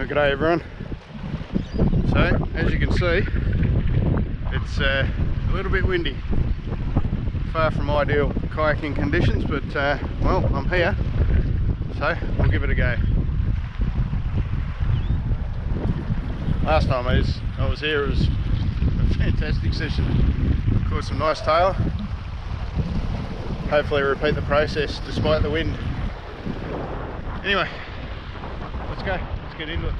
G'day everyone. So, as you can see, it's a little bit windy. Far from ideal kayaking conditions, but well, I'm here, so we'll give it a go. Last time I was here, it was a fantastic session. Caught some nice tailor. Hopefully repeat the process despite the wind. Anyway, let's go. Let's get into it.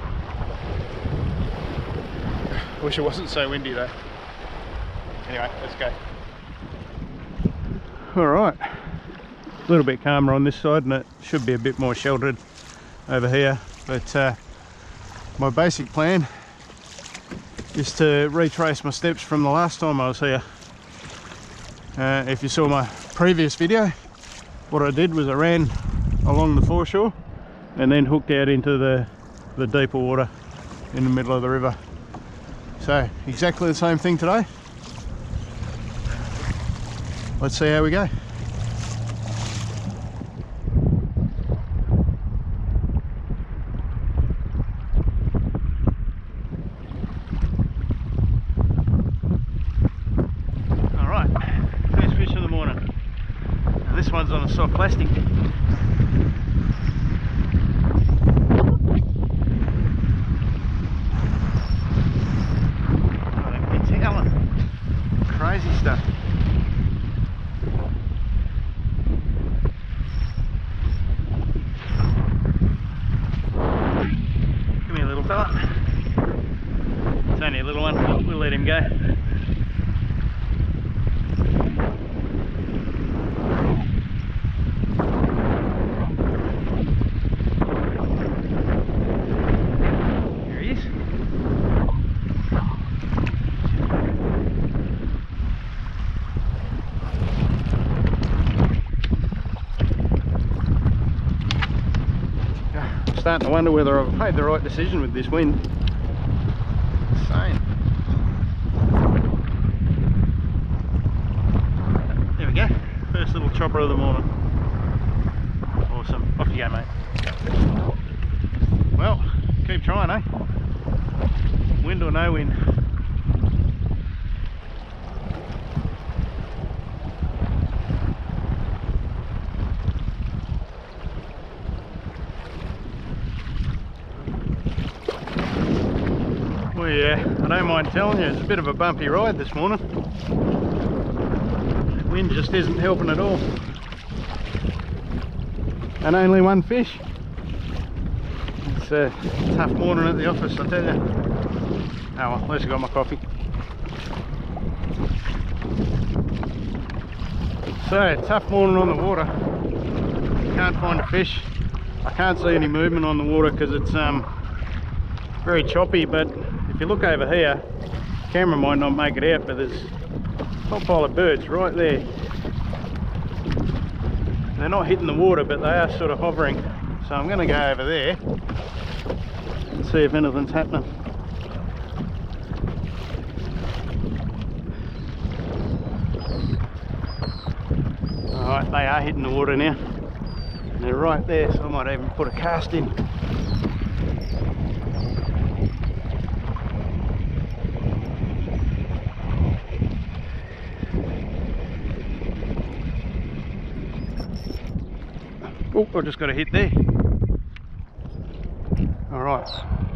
Wish it wasn't so windy though. Anyway, let's go. Alright, a little bit calmer on this side and it should be a bit more sheltered over here, but my basic plan is to retrace my steps from the last time I was here. If you saw my previous video, what I did was I ran along the foreshore and then hooked out into the deeper water in the middle of the river. So exactly the same thing today. Let's see how we go. Alright, first fish of the morning. Now this one's on a soft plastic. Crazy stuff. Come here, little fella. It's only a little one, we'll let him go. Here he is. Starting to wonder whether I've made the right decision with this wind. Insane. There we go. First little chopper of the morning. Awesome. Off you go, mate. Well, keep trying, eh? Wind or no wind. Well, yeah, I don't mind telling you, it's a bit of a bumpy ride this morning. The wind just isn't helping at all. And only one fish. It's a tough morning at the office, I tell you. Oh well, at least I got my coffee. So, tough morning on the water. Can't find a fish. I can't see any movement on the water because it's very choppy, but if you look over here, the camera might not make it out, but there's a whole pile of birds right there. They're not hitting the water, but they are sort of hovering. So I'm going to go over there and see if anything's happening. Alright, they are hitting the water now. And they're right there, so I might even put a cast in. Oh, I just got a hit there. Alright,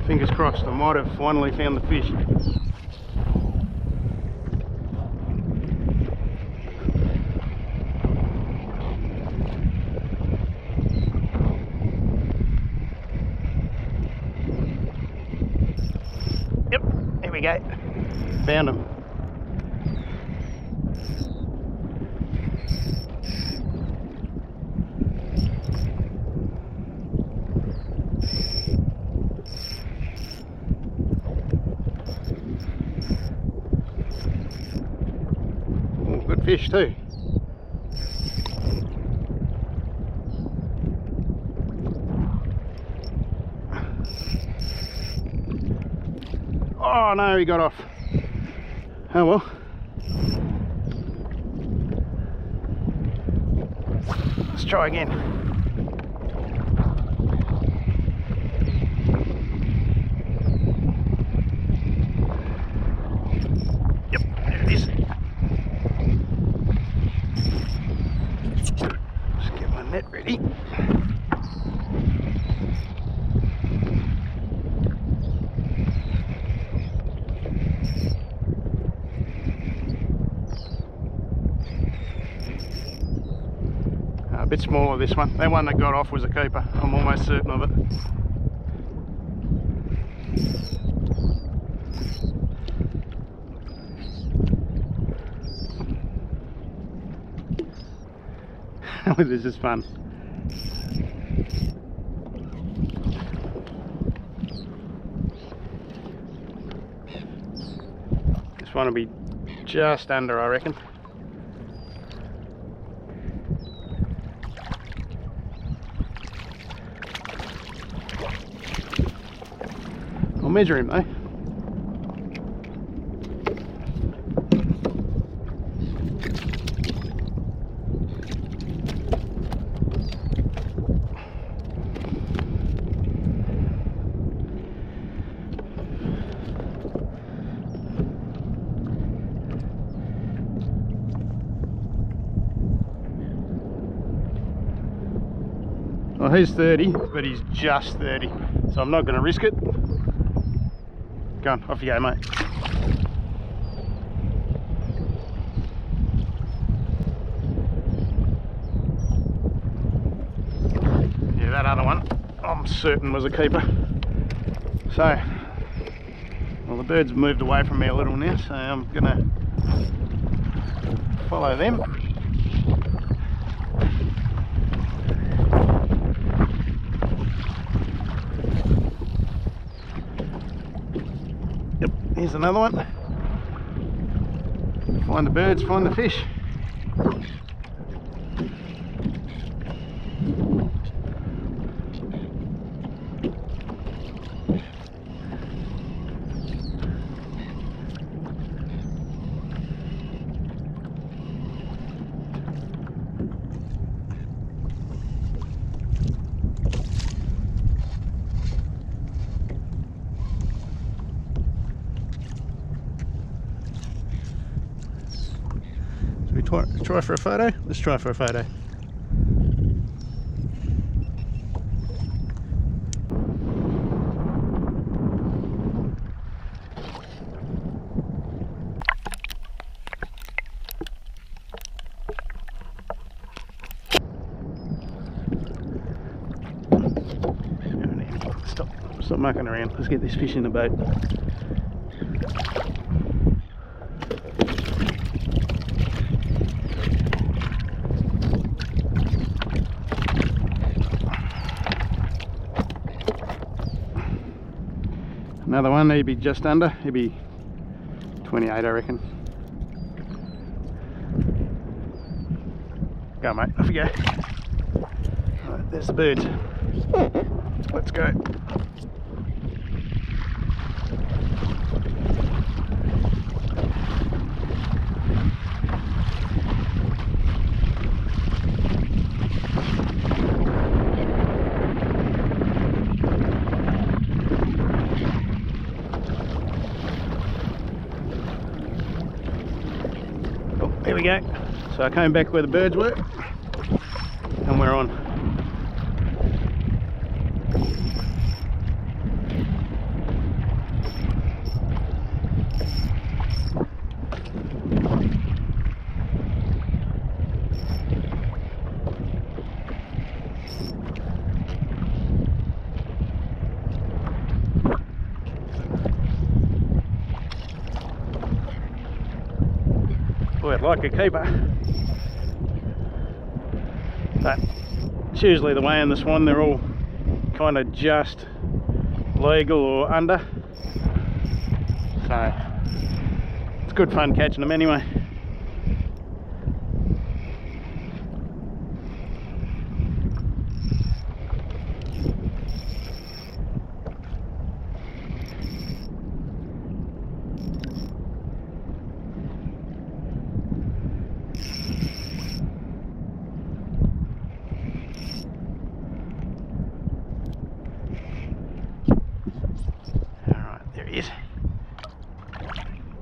fingers crossed, I might have finally found the fish. Yep, there we go. Found him. Good fish too. Oh no, he got off. Oh well. Let's try again. net ready. A bit smaller this one. That one that got off was a keeper. I'm almost certain of it. This is fun. This one will be just under, I reckon. I'll measure him though. Well, he's 30, but he's just 30, so I'm not going to risk it. Go on, off you go, mate. Yeah, that other one, I'm certain was a keeper. So, well, the birds moved away from me a little now, so I'm going to follow them. Here's another one. Find the birds, find the fish. Try for a photo? Let's try for a photo. Stop mucking around. Let's get this fish in the boat. Another one, he'd be just under, he'd be 28 I reckon. Go mate, off you go. Right, there's the birds. Let's go. There we go. So I came back where the birds were and we're on. Boy, I'd like a keeper, but it's usually the way in the Swan, they're all kind of just legal or under, so it's good fun catching them anyway.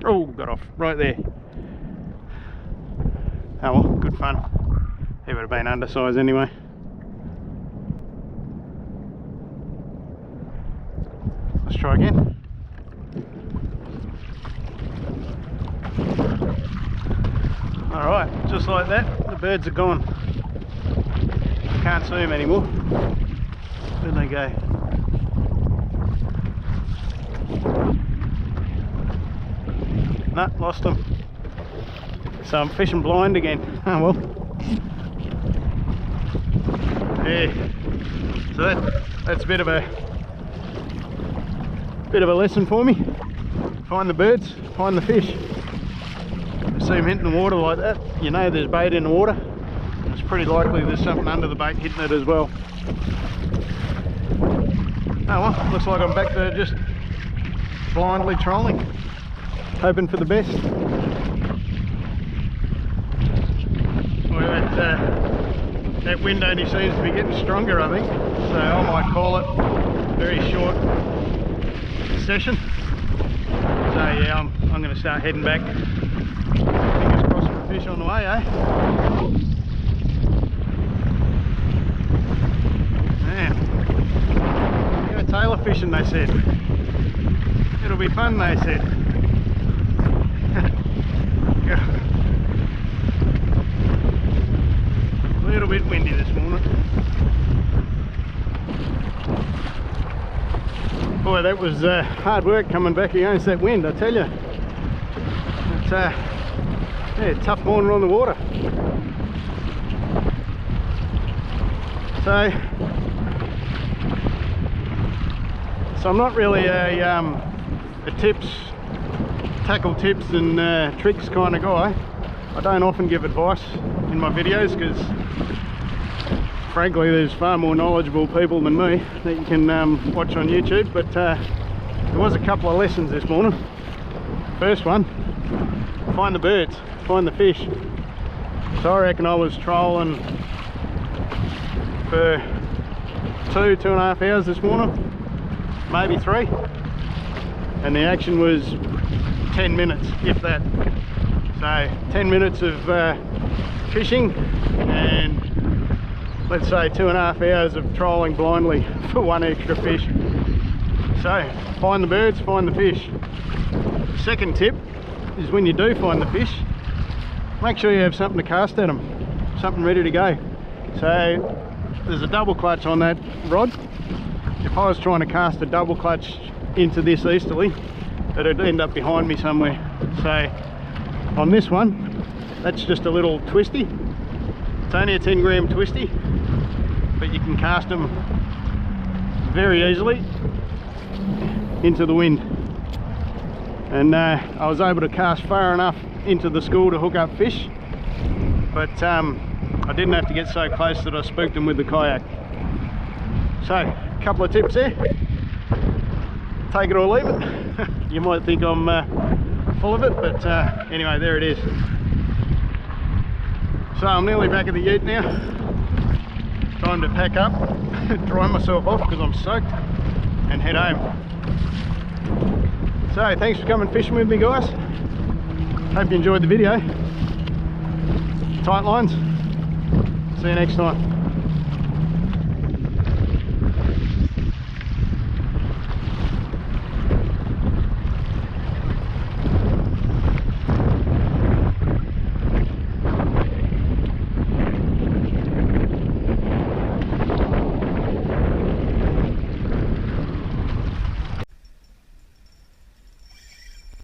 Oh, got off right there. Oh well, good fun. He would have been undersized anyway. try again. Alright, just like that, the birds are gone. Can't see them anymore. Where'd they go? No, lost them. So I'm fishing blind again. Oh well. Yeah. So that's a bit of a lesson for me. Find the birds, find the fish. You see them hitting the water like that, you know there's bait in the water. It's pretty likely there's something under the bait hitting it as well. Oh well, looks like I'm back to just blindly trolling, hoping for the best. Well, that wind only seems to be getting stronger, I think, so I might call it a very short session. So yeah, I'm going to start heading back. Fingers crossed for a fish on the way, eh? Man, go tailor fishing, they said. It'll be fun, they said. A little bit windy this morning. Boy, that was hard work coming back against that wind, I tell you. It's yeah, tough morning on the water. So I'm not really a tackle tips and tricks kind of guy. I don't often give advice in my videos because frankly there's far more knowledgeable people than me that you can watch on YouTube, but there was a couple of lessons this morning. First one, find the birds, find the fish. So I reckon I was trolling for 2.5 hours this morning, maybe 3, and the action was 10 minutes, if that. So 10 minutes of fishing and let's say 2.5 hours of trolling blindly for one extra fish. So find the birds, find the fish. Second tip is when you do find the fish, make sure you have something to cast at them, something ready to go. So there's a double clutch on that rod. If I was trying to cast a double clutch into this easterly, it'd end up behind me somewhere. So on this one, that's just a little twisty. It's only a 10 gram twisty, but you can cast them very easily into the wind. And I was able to cast far enough into the school to hook up fish, but I didn't have to get so close that I spooked them with the kayak. So a couple of tips there, take it or leave it. You might think I'm full of it, but anyway, there it is. So I'm nearly back at the ute now. Time to pack up, dry myself off because I'm soaked, and head home. So thanks for coming fishing with me, guys. Hope you enjoyed the video. Tight lines. See you next time.